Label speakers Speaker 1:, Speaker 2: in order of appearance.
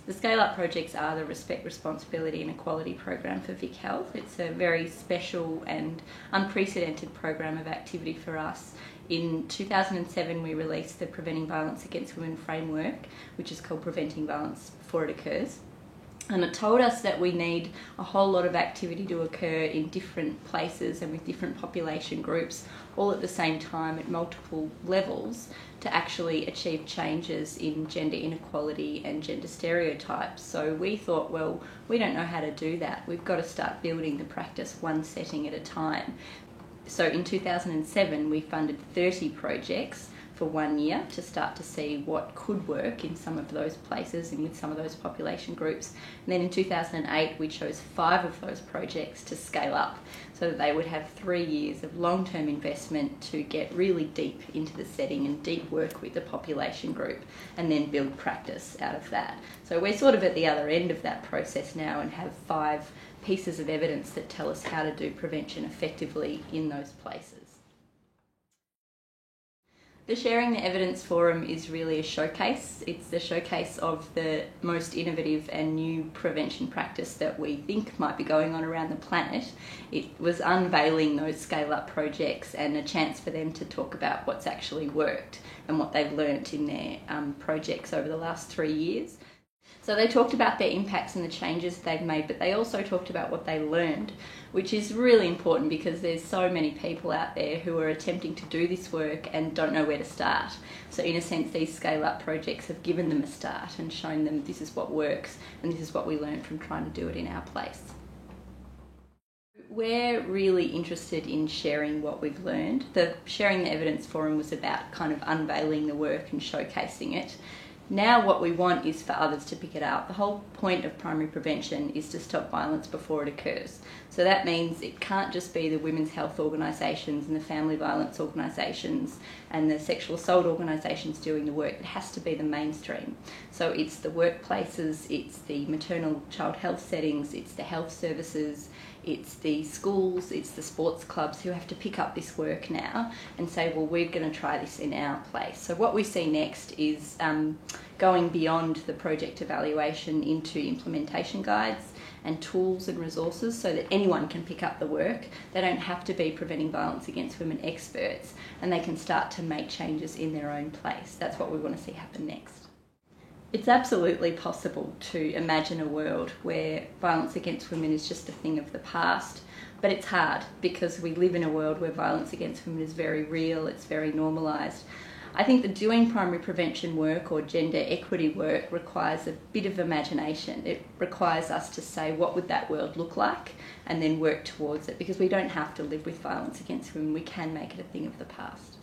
Speaker 1: The Scale Up projects are the Respect, Responsibility and Equality program for Vic Health. It's a very special and unprecedented program of activity for us. In 2007 we released the Preventing Violence Against Women framework, which is called Preventing Violence Before It Occurs. And it told us that we need a whole lot of activity to occur in different places and with different population groups all at the same time at multiple levels to actually achieve changes in gender inequality and gender stereotypes. So we thought, well, we don't know how to do that. We've got to start building the practice one setting at a time. So in 2007 we funded 30 projects for 1 year to start to see what could work in some of those places and with some of those population groups. And then in 2008 we chose 5 of those projects to scale up so that they would have 3 years of long-term investment to get really deep into the setting and deep work with the population group and then build practice out of that. So we're sort of at the other end of that process now and have 5 pieces of evidence that tell us how to do prevention effectively in those places. The Sharing the Evidence Forum is really a showcase. It's the showcase of the most innovative and new prevention practice that we think might be going on around the planet. It was unveiling those scale-up projects and a chance for them to talk about what's actually worked and what they've learnt in their projects over the last 3 years. So they talked about their impacts and the changes they've made, but they also talked about what they learned, which is really important because there's so many people out there who are attempting to do this work and don't know where to start. So in a sense, these scale-up projects have given them a start and shown them this is what works and this is what we learned from trying to do it in our place. We're really interested in sharing what we've learned. The Sharing the Evidence Forum was about kind of unveiling the work and showcasing it. Now what we want is for others to pick it up. The whole point of primary prevention is to stop violence before it occurs. So that means it can't just be the women's health organisations and the family violence organisations and the sexual assault organisations doing the work. It has to be the mainstream. So it's the workplaces, it's the maternal child health settings, it's the health services, it's the schools, it's the sports clubs who have to pick up this work now and say, well, we're going to try this in our place. So what we see next is going beyond the project evaluation into implementation guides and tools and resources so that anyone can pick up the work. They don't have to be Preventing Violence Against Women experts and they can start to make changes in their own place. That's what we want to see happen next. It's absolutely possible to imagine a world where violence against women is just a thing of the past, but it's hard because we live in a world where violence against women is very real, it's very normalised. I think that doing primary prevention work or gender equity work requires a bit of imagination. It requires us to say what would that world look like and then work towards it because we don't have to live with violence against women, we can make it a thing of the past.